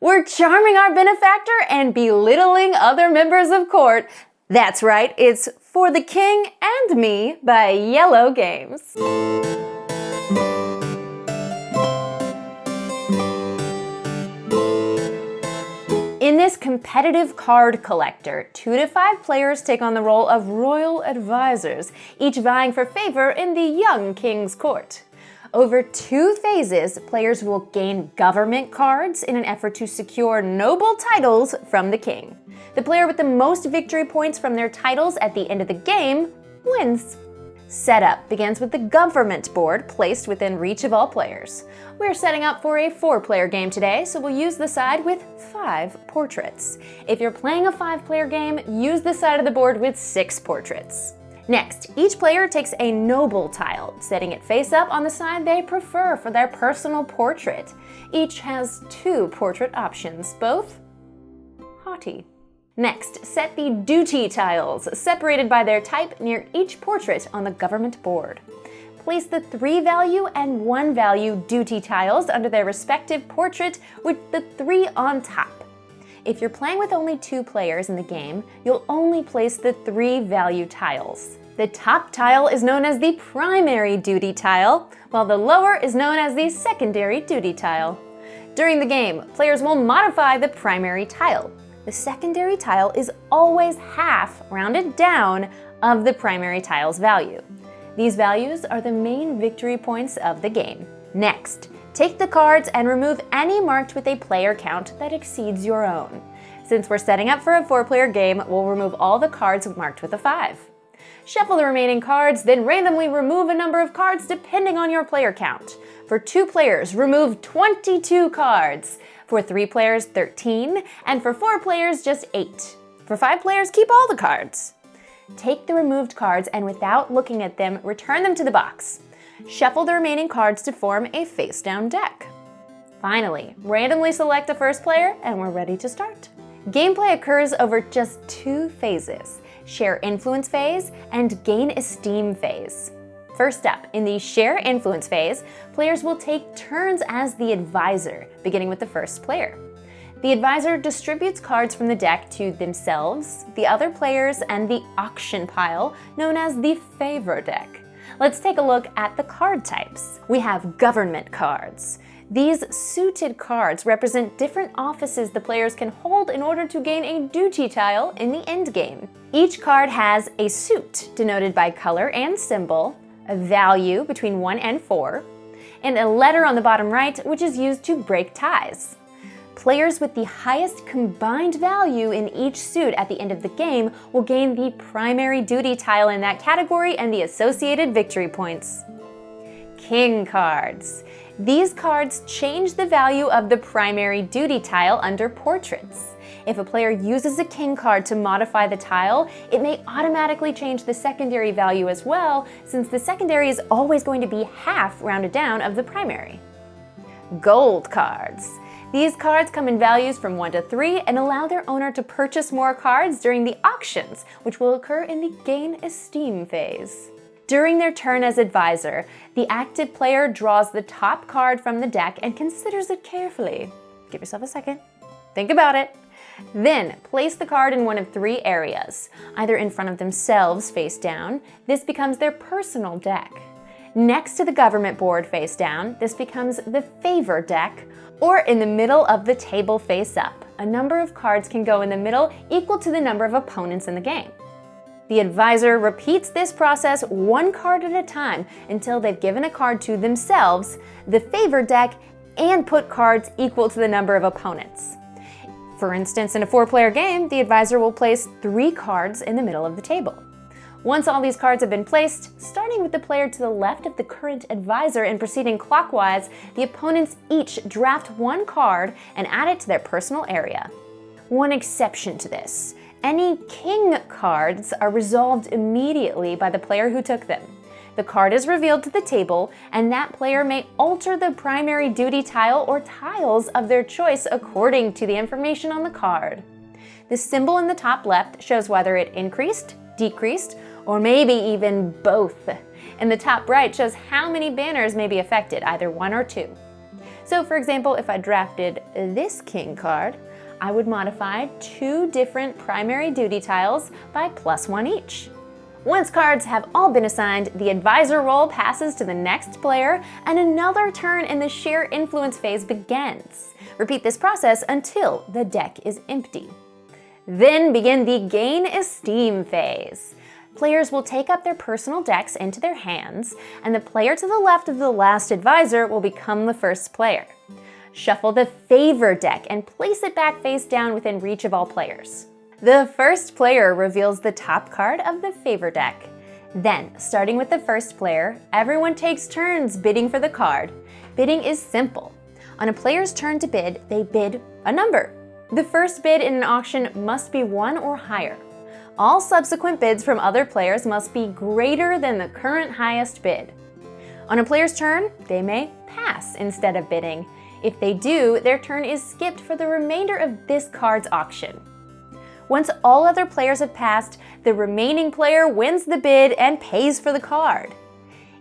We're charming our benefactor and belittling other members of court. That's right, it's For the King and Me by Yellow Games. In this competitive card collector, 2 to 5 players take on the role of royal advisors, each vying for favor in the young king's court. Over 2 phases, players will gain government cards in an effort to secure noble titles from the king. The player with the most victory points from their titles at the end of the game wins. Setup begins with the government board placed within reach of all players. We're setting up for a 4-player game today, so we'll use the side with 5 portraits. If you're playing a 5-player game, use the side of the board with 6 portraits. Next, each player takes a noble tile, setting it face up on the side they prefer for their personal portrait. Each has 2 portrait options, both haughty. Next, set the duty tiles, separated by their type near each portrait on the government board. Place the 3 value and 1 value duty tiles under their respective portrait with the 3 on top. If you're playing with only 2 players in the game, you'll only place the 3 value tiles. The top tile is known as the primary duty tile, while the lower is known as the secondary duty tile. During the game, players will modify the primary tile. The secondary tile is always half, rounded down, of the primary tile's value. These values are the main victory points of the game. Next, take the cards and remove any marked with a player count that exceeds your own. Since we're setting up for a 4-player game, we'll remove all the cards marked with a 5. Shuffle the remaining cards, then randomly remove a number of cards depending on your player count. For 2 players, remove 22 cards. For 3 players, 13, and for 4 players, just 8. For 5 players, keep all the cards. Take the removed cards and without looking at them, return them to the box. Shuffle the remaining cards to form a face-down deck. Finally, randomly select a first player and we're ready to start. Gameplay occurs over just 2 phases: Share Influence phase and Gain Esteem phase. First up, in the Share Influence phase, players will take turns as the advisor, beginning with the first player. The advisor distributes cards from the deck to themselves, the other players, and the auction pile, known as the favor deck. Let's take a look at the card types. We have government cards. These suited cards represent different offices the players can hold in order to gain a duty tile in the endgame. Each card has a suit, denoted by color and symbol, a value between 1 and 4, and a letter on the bottom right, which is used to break ties. Players with the highest combined value in each suit at the end of the game will gain the primary duty tile in that category and the associated victory points. King cards. These cards change the value of the primary duty tile under portraits. If a player uses a king card to modify the tile, it may automatically change the secondary value as well, since the secondary is always going to be half rounded down of the primary. Gold cards. These cards come in values from 1 to 3 and allow their owner to purchase more cards during the auctions, which will occur in the Gain Esteem phase. During their turn as advisor, the active player draws the top card from the deck and considers it carefully. Give yourself a second. Think about it. Then, place the card in one of 3 areas, either in front of themselves face down. This becomes their personal deck. Next to the government board face down, this becomes the favor deck, or in the middle of the table face up. A number of cards can go in the middle equal to the number of opponents in the game. The advisor repeats this process 1 card at a time until they've given a card to themselves, the favor deck, and put cards equal to the number of opponents. For instance, in a 4-player game, the advisor will place 3 cards in the middle of the table. Once all these cards have been placed, starting with the player to the left of the current advisor and proceeding clockwise, the opponents each draft 1 card and add it to their personal area. One exception to this: any king cards are resolved immediately by the player who took them. The card is revealed to the table, and that player may alter the primary duty tile or tiles of their choice according to the information on the card. The symbol in the top left shows whether it increased, decreased, or maybe even both. And the top right shows how many banners may be affected, either 1 or 2. So for example, if I drafted this king card, I would modify 2 different primary duty tiles by +1 each. Once cards have all been assigned, the advisor role passes to the next player and another turn in the share influence phase begins. Repeat this process until the deck is empty. Then begin the gain esteem phase. Players will take up their personal decks into their hands, and the player to the left of the last advisor will become the first player. Shuffle the favor deck and place it back face down within reach of all players. The first player reveals the top card of the favor deck. Then, starting with the first player, everyone takes turns bidding for the card. Bidding is simple. On a player's turn to bid, they bid a number. The first bid in an auction must be 1 or higher. All subsequent bids from other players must be greater than the current highest bid. On a player's turn, they may pass instead of bidding. If they do, their turn is skipped for the remainder of this card's auction. Once all other players have passed, the remaining player wins the bid and pays for the card.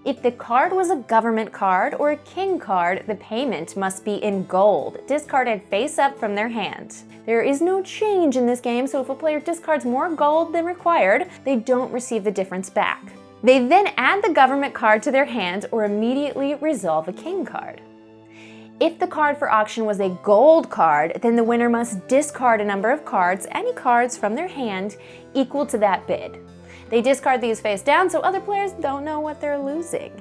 If the card was a government card or a king card, the payment must be in gold, discarded face up from their hand. There is no change in this game, so if a player discards more gold than required, they don't receive the difference back. They then add the government card to their hand or immediately resolve a king card. If the card for auction was a gold card, then the winner must discard a number of cards, any cards from their hand, equal to that bid. They discard these face down so other players don't know what they're losing.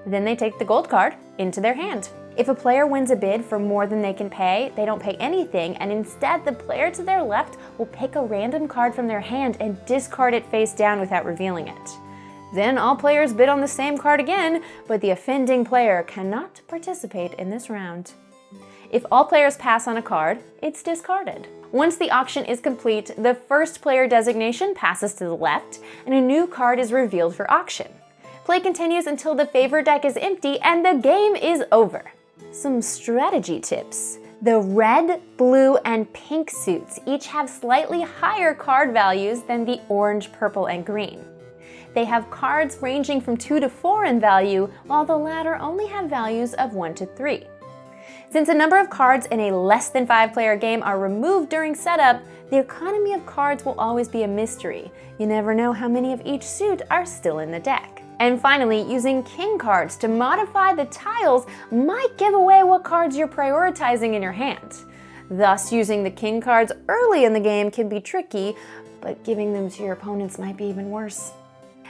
Then they take the gold card into their hand. If a player wins a bid for more than they can pay, they don't pay anything, and instead the player to their left will pick a random card from their hand and discard it face down without revealing it. Then all players bid on the same card again, but the offending player cannot participate in this round. If all players pass on a card, it's discarded. Once the auction is complete, the first player designation passes to the left, and a new card is revealed for auction. Play continues until the favor deck is empty and the game is over. Some strategy tips. The red, blue, and pink suits each have slightly higher card values than the orange, purple, and green. They have cards ranging from 2 to 4 in value, while the latter only have values of 1 to 3. Since a number of cards in a less than 5-player game are removed during setup, the economy of cards will always be a mystery. You never know how many of each suit are still in the deck. And finally, using king cards to modify the tiles might give away what cards you're prioritizing in your hand. Thus, using the king cards early in the game can be tricky, but giving them to your opponents might be even worse.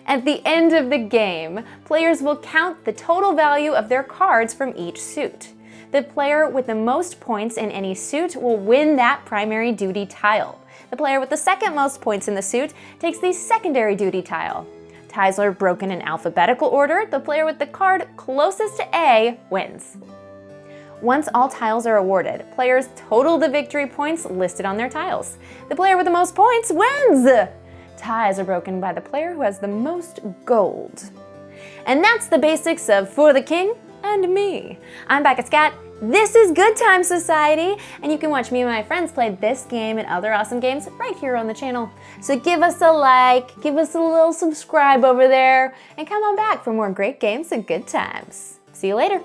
At the end of the game, players will count the total value of their cards from each suit. The player with the most points in any suit will win that primary duty tile. The player with the second most points in the suit takes the secondary duty tile. Tiles are broken in alphabetical order. The player with the card closest to A wins. Once all tiles are awarded, players total the victory points listed on their tiles. The player with the most points wins! Ties are broken by the player who has the most gold. And that's the basics of For the King and Me. I'm Becca. This is Good Time Society, and you can watch me and my friends play this game and other awesome games right here on the channel. So give us a like, give us a little subscribe over there, and come on back for more great games and good times. See you later.